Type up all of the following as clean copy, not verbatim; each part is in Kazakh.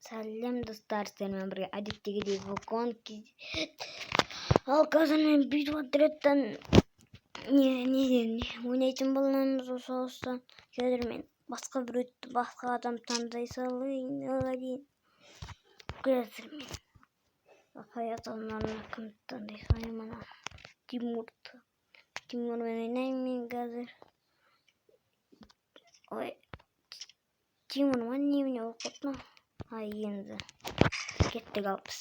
Сәлем достар, сіздермен бірге әдеттегідей вулкан ал қазір мен бүйтіп отырған ойнайтын боламыз. Соғыстан қазір мен басқа адам таңдай салайын. Қазір мен басқа адамдарына кім таңдай салайын? Тимурмен ойнаймын қазір. Ой, Тимурмен немене болып қалды? Енді кеттік алпыс.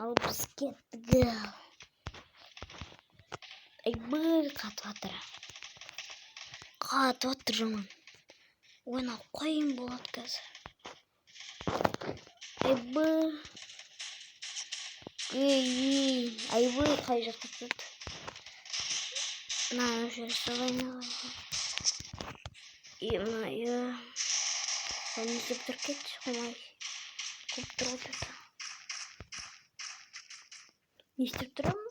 Алпыс кеттік. Айбай қатып атыр жаман. Ойна қойын болады қазір. Айбай қай жаққа кетті. Мына жер салайын. Sen ne yaptır geç olay. Koptur oldu. Ne yaptır ama?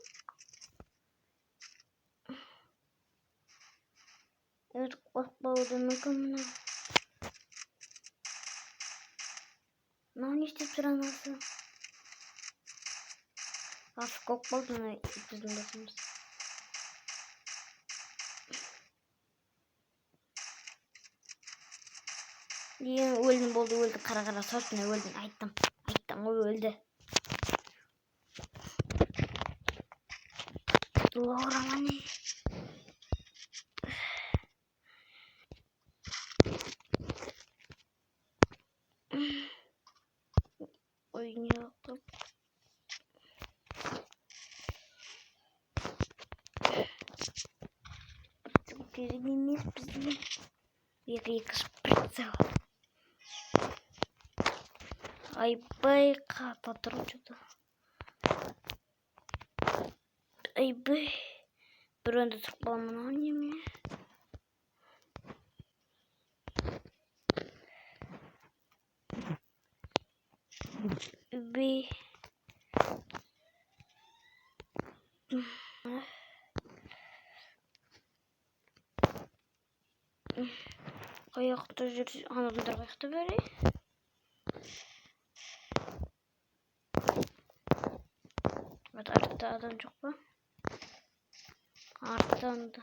Evet, bak bağırdığını kamına. Ne yaptır anası? Af kok bağırdığını bizim basımız. Diye öldüm oldu öldü kara saçına öldüm ayttım o öldü. Doğramani. Oynuyor. Переменись bizim bir шприца. Айбай қататыр жүді. Айбай. Бір önde тұрып баламын ойнеме. Айбай. Ayakta жүрсе, анадандарға ayakta берей. Артта адам жоқ па? Арттан да.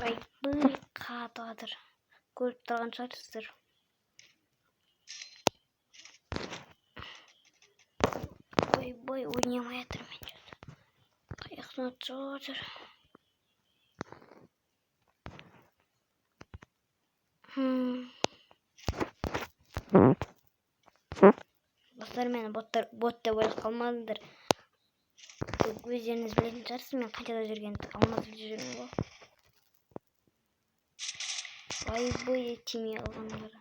Айбай қатадыр. Көріп тұрған шығарсыздар. Айбай ойнамай жатыр мен жөді. Аяқтан жатыр. Dostlar meni bot deb o'ylab qolmanglar. O'zingiz bilетін шығарсыз мен қаншада жүргенімді. Алматыда жүрмін ғой. Айбай тимей қалғандар.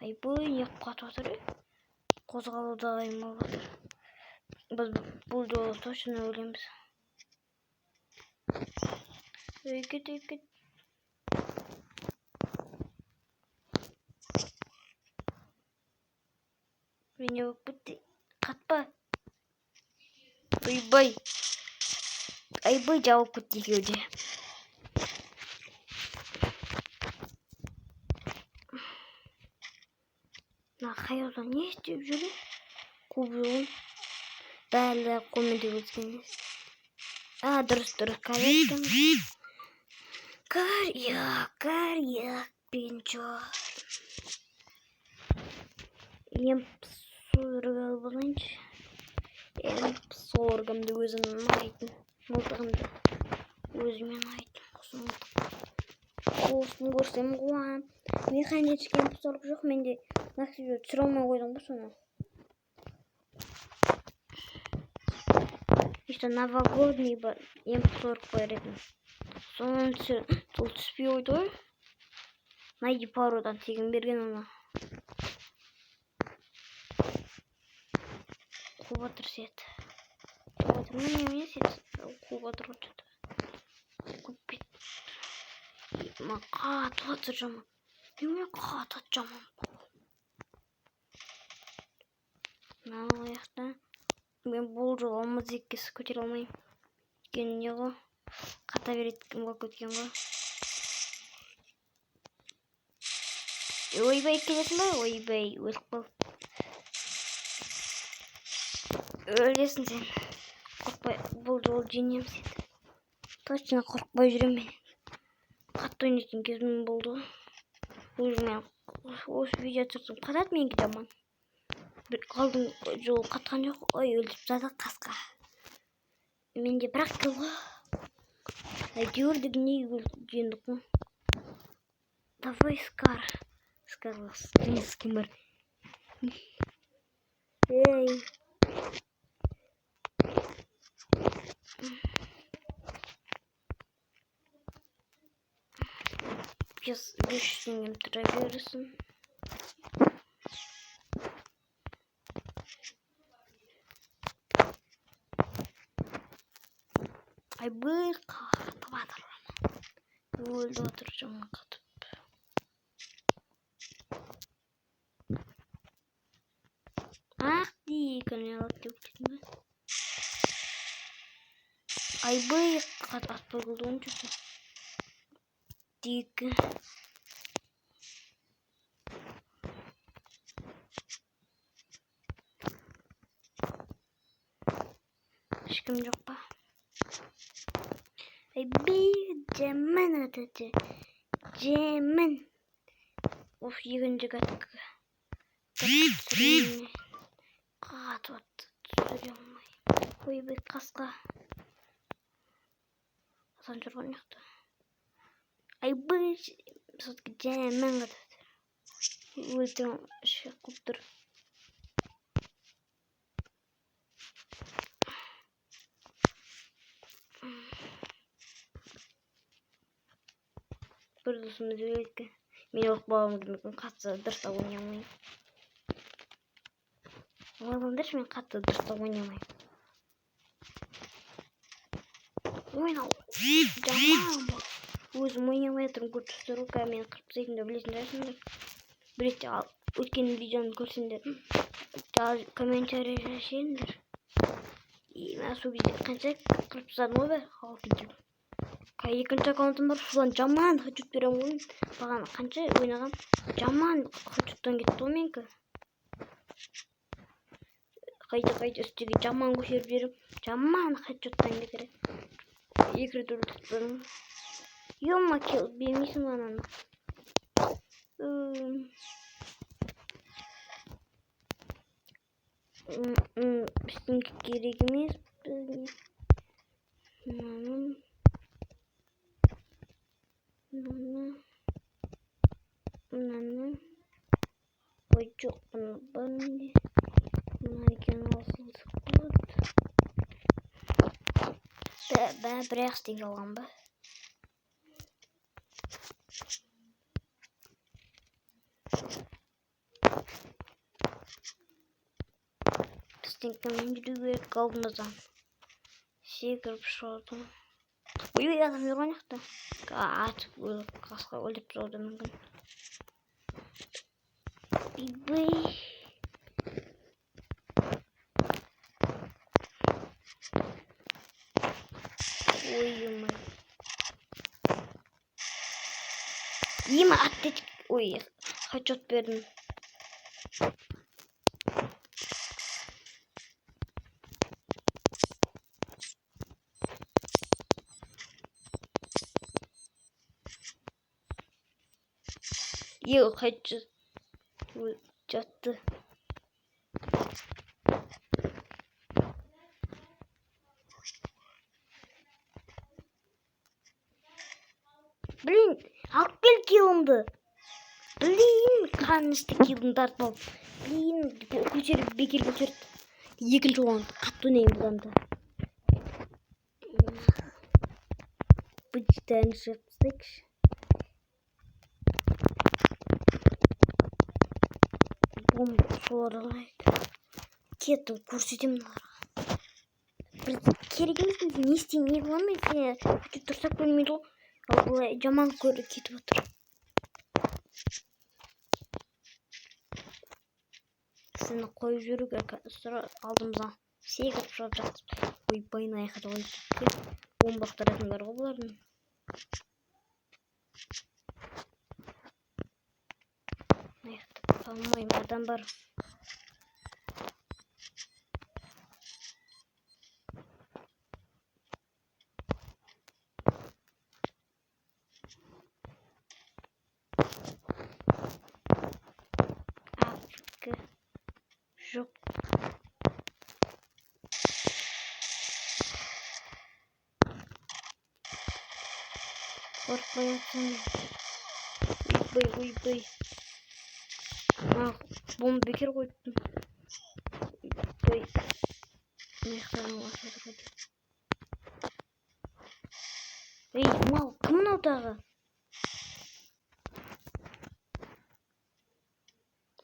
Айбай не қатып жатыр? Қозғалуда қиын болып жатыр. Біз бұл жолы точно өлеміз. Өйкет. Beni öpüldü. Katpa. Aybay cevap kutu gördü. Hayırlı ne istiyor şöyle? Kubuğun. Böyle komedi özgeniz. Dürüst kaybettim. Kar yok. Ben çok. Sorgal bulunca sorgamda özümün aytın mıltығымды өзімен айттым осыны көрсем қуанам. Механический эмпсорг жоқ менде. Нақсы түсіре алмай қойдым ғой соны. İşte новогодний эмпсорг бар еді. Сол түспей қойды ғой. Найди пародан тегін берген оны. Кубатыр свет. Вот, мне месяц. отыр отыр. Купит. Макат отыр жаман. Неме кат жаман. Мына аяқта мен бұл жолы алмаз еккесі көтере алмайм. Өйткені не ғой? Қата береді кім болып кеткен ғой. Ойбай келесің ба? Ойбай өліп қал. Өлесің сен. Қорқпай, бұл жолы жеңем сен. Точно қорқпай жүрем мен. Қатты ойнайтын кезім болды. Өзімен осы видео түсірсем қатады менге жаман. Bir қалдың жол қатқан жоқ. Ой, өліп зады қасқа. Менде бірақ кіл ғой. Әйтеуір дегеней жеңдік қой. Давай Скар. Скарлас. Денис кім бар? Ей. Сейчас 5 теңгем тұра берсін. Ай бұл қатып атыр. Өлді отыр жаман қатып. Ақ дейкін алып деп кетті. Ай бұл қатып болды он жүрді. Дейкі. Ешкім жоқ па? Ай бұл жаман атады. Жаман. Оф, екінші қатқы. Қатып атты. Түсіре алмай. Ой, бұл қасқа. Асан жүрген яқты. Ай бұл сотқа жаман қатады. Өлтірін шек құлттыр. Бір досымыз өлетті. Мен оқ баламызды мүмкін қатса дұрыста ойнамайым. Ойландыршы мен қатты дұрыста ойнамайым. Ойнау. Жаман бұл. Өзім ойнамай тұрым көрсіздер ғой. Мен қырып тастайтынды білесін жасыңдар. Біретте өткен видеоны көрсеңдер. Комментарий жасаңдар. Мен сол кезде қанша қырып тастадым ғой бәрі ал видео. Екінші аккаунтым бар, содан жаман хачут берем ғой. Маған қанша ойнағам жаман хачуттан кетті ғой менікі. Қайта үстіге жаман көшеріп жерім. Жаман хачуттан кетірі. Екі рет өлтірдім. Йома кел, бермейсің ғананы. Біздің керек емес. Мынаны ой жоқ бұны бәрінде мына екен асылдық болады. Бір ақ істеге алған ба? Біздің жүру керек алдымыздан. Секіріп шығады. Ой, адам жүрген яқты. Атып өліп қасқа өліп тұрады мүмкін. Бей. Ой-ой-ой. Ема аттетік. Ой, хачот бердім. Yok, hacı çattı. Блин, акыл килынды. Блин, қанышты килын тартып алып. Блин, көтеріп бекер көтерді. Екінші оған қатты ойнайын бұланды. Бычтан шыпсыкш. Бомба сорлайды. Кеттім көрсетемін оларға. бір керек емес не істеймін не боламын мен сені бүйтіп тұрсақ көрмейді ғой ал былай жаман көріп кетіп отыр сені қойып жүруге алдымыздан секіріп шығып жатыр ойбайын айқады ғой оң бақтыратын бар ғой бұлардың аяқтап қалмаймын адам бар жоқ қорықпай жатсам ойбай бомба бекер қойыппын ойбай аяқтарым басып ей мал кім мынау тағы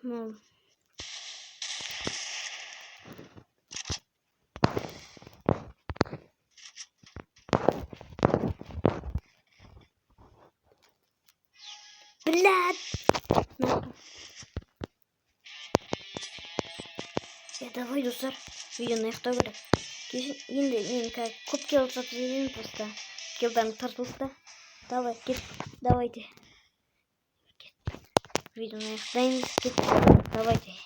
мал блядь давай достар видеоны аяқтау керек енді мен көп килл жасап жіберемін просто киллдарым тартылды да давай кет давайте видеоны аяқтаймыз кет давайте